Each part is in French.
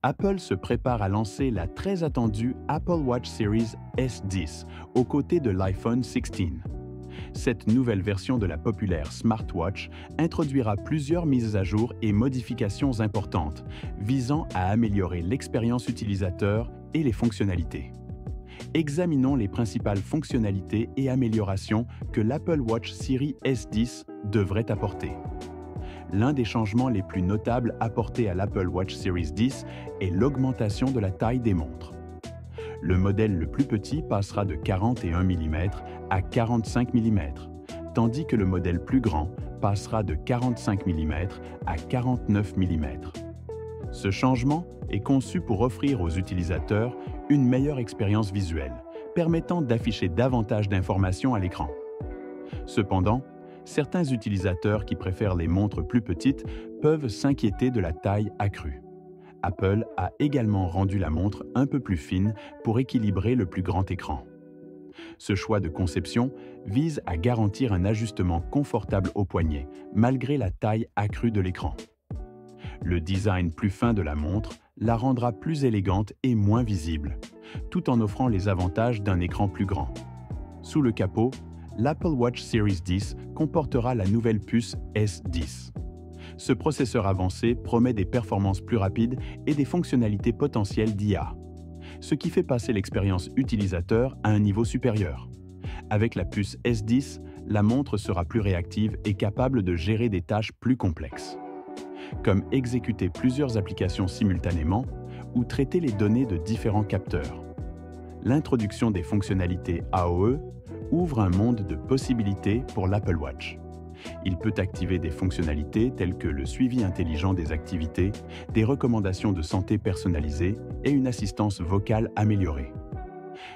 Apple se prépare à lancer la très attendue Apple Watch Series S10 aux côtés de l'iPhone 16. Cette nouvelle version de la populaire smartwatch introduira plusieurs mises à jour et modifications importantes visant à améliorer l'expérience utilisateur et les fonctionnalités. Examinons les principales fonctionnalités et améliorations que l'Apple Watch Series S10 devrait apporter. L'un des changements les plus notables apportés à l'Apple Watch Series 10 est l'augmentation de la taille des montres. Le modèle le plus petit passera de 41 mm à 45 mm, tandis que le modèle plus grand passera de 45 mm à 49 mm. Ce changement est conçu pour offrir aux utilisateurs une meilleure expérience visuelle, permettant d'afficher davantage d'informations à l'écran. Cependant, certains utilisateurs qui préfèrent les montres plus petites peuvent s'inquiéter de la taille accrue. Apple a également rendu la montre un peu plus fine pour équilibrer le plus grand écran. Ce choix de conception vise à garantir un ajustement confortable au poignet, malgré la taille accrue de l'écran. Le design plus fin de la montre la rendra plus élégante et moins visible, tout en offrant les avantages d'un écran plus grand. Sous le capot, l'Apple Watch Series 10 comportera la nouvelle puce S10. Ce processeur avancé promet des performances plus rapides et des fonctionnalités potentielles d'IA, ce qui fait passer l'expérience utilisateur à un niveau supérieur. Avec la puce S10, la montre sera plus réactive et capable de gérer des tâches plus complexes, comme exécuter plusieurs applications simultanément ou traiter les données de différents capteurs. L'introduction des fonctionnalités AOE ouvre un monde de possibilités pour l'Apple Watch. Il peut activer des fonctionnalités telles que le suivi intelligent des activités, des recommandations de santé personnalisées et une assistance vocale améliorée.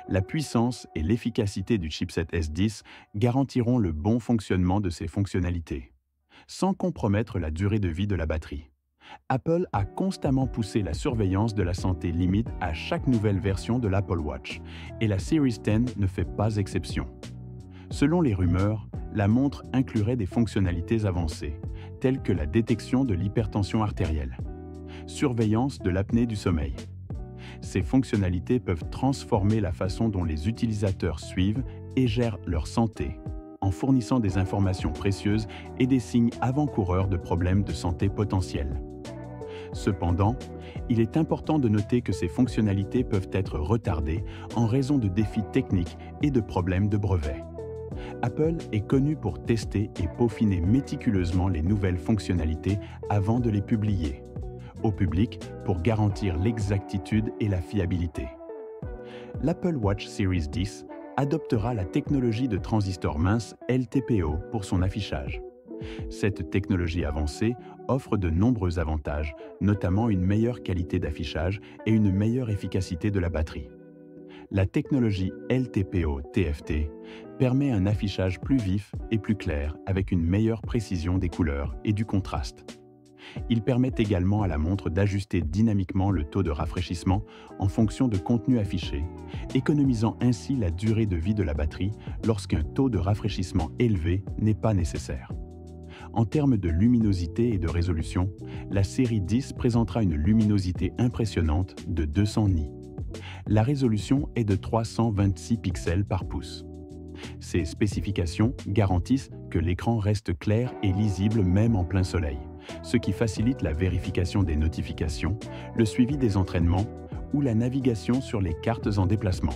La puissance et l'efficacité du chipset S10 garantiront le bon fonctionnement de ces fonctionnalités, sans compromettre la durée de vie de la batterie. Apple a constamment poussé la surveillance de la santé limite à chaque nouvelle version de l'Apple Watch, et la Series 10 ne fait pas exception. Selon les rumeurs, la montre inclurait des fonctionnalités avancées, telles que la détection de l'hypertension artérielle, surveillance de l'apnée du sommeil. Ces fonctionnalités peuvent transformer la façon dont les utilisateurs suivent et gèrent leur santé, en fournissant des informations précieuses et des signes avant-coureurs de problèmes de santé potentiels. Cependant, il est important de noter que ces fonctionnalités peuvent être retardées en raison de défis techniques et de problèmes de brevet. Apple est connu pour tester et peaufiner méticuleusement les nouvelles fonctionnalités avant de les publier au public pour garantir l'exactitude et la fiabilité. L'Apple Watch Series 10 adoptera la technologie de transistor mince LTPO pour son affichage. Cette technologie avancée offre de nombreux avantages, notamment une meilleure qualité d'affichage et une meilleure efficacité de la batterie. La technologie LTPO-TFT permet un affichage plus vif et plus clair avec une meilleure précision des couleurs et du contraste. Il permet également à la montre d'ajuster dynamiquement le taux de rafraîchissement en fonction de contenu affiché, économisant ainsi la durée de vie de la batterie lorsqu'un taux de rafraîchissement élevé n'est pas nécessaire. En termes de luminosité et de résolution, la série 10 présentera une luminosité impressionnante de 200 nits. La résolution est de 326 pixels par pouce. Ces spécifications garantissent que l'écran reste clair et lisible même en plein soleil, ce qui facilite la vérification des notifications, le suivi des entraînements ou la navigation sur les cartes en déplacement.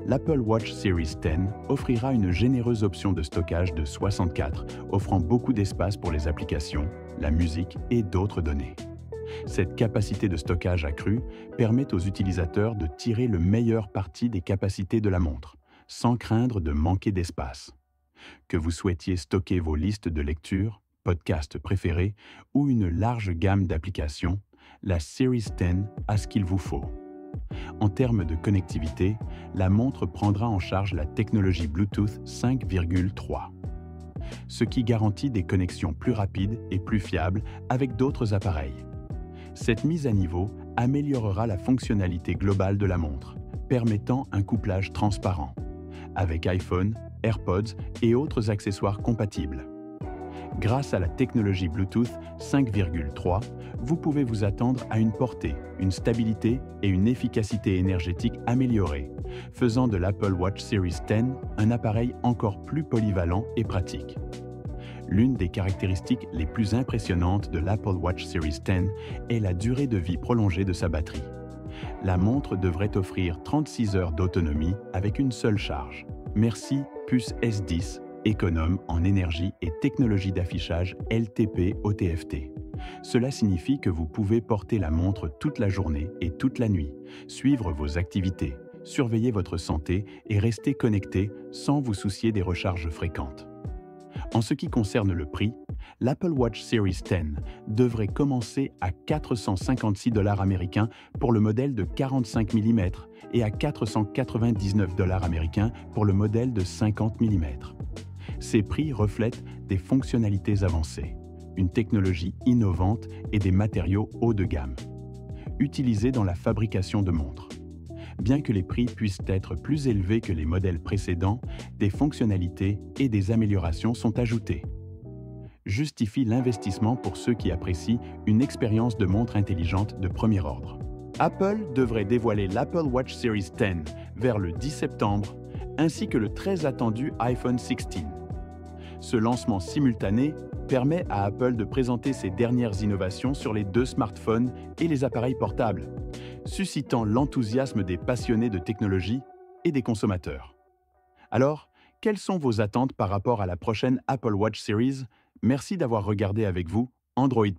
L'Apple Watch Series 10 offrira une généreuse option de stockage de 64, offrant beaucoup d'espace pour les applications, la musique et d'autres données. Cette capacité de stockage accrue permet aux utilisateurs de tirer le meilleur parti des capacités de la montre, sans craindre de manquer d'espace. Que vous souhaitiez stocker vos listes de lecture, podcasts préférés ou une large gamme d'applications, la Series 10 a ce qu'il vous faut. En termes de connectivité, la montre prendra en charge la technologie Bluetooth 5,3, ce qui garantit des connexions plus rapides et plus fiables avec d'autres appareils. Cette mise à niveau améliorera la fonctionnalité globale de la montre, permettant un couplage transparent, avec iPhone, AirPods et autres accessoires compatibles. Grâce à la technologie Bluetooth 5,3, vous pouvez vous attendre à une portée, une stabilité et une efficacité énergétique améliorées, faisant de l'Apple Watch Series 10 un appareil encore plus polyvalent et pratique. L'une des caractéristiques les plus impressionnantes de l'Apple Watch Series 10 est la durée de vie prolongée de sa batterie. La montre devrait offrir 36 heures d'autonomie avec une seule charge. Merci puce S10, économe en énergie et technologie d'affichage LTP-OTFT. Cela signifie que vous pouvez porter la montre toute la journée et toute la nuit, suivre vos activités, surveiller votre santé et rester connecté sans vous soucier des recharges fréquentes. En ce qui concerne le prix, l'Apple Watch Series 10 devrait commencer à 456 $ américains pour le modèle de 45 mm et à 499 $ américains pour le modèle de 50 mm. Ces prix reflètent des fonctionnalités avancées, une technologie innovante et des matériaux haut de gamme, utilisés dans la fabrication de montres. Bien que les prix puissent être plus élevés que les modèles précédents, des fonctionnalités et des améliorations sont ajoutées. Justifie l'investissement pour ceux qui apprécient une expérience de montre intelligente de premier ordre. Apple devrait dévoiler l'Apple Watch Series 10 vers le 10 septembre, ainsi que le très attendu iPhone 16. Ce lancement simultané permet à Apple de présenter ses dernières innovations sur les deux smartphones et les appareils portables, suscitant l'enthousiasme des passionnés de technologie et des consommateurs. Alors, quelles sont vos attentes par rapport à la prochaine Apple Watch Series? Merci d'avoir regardé avec vous Android+.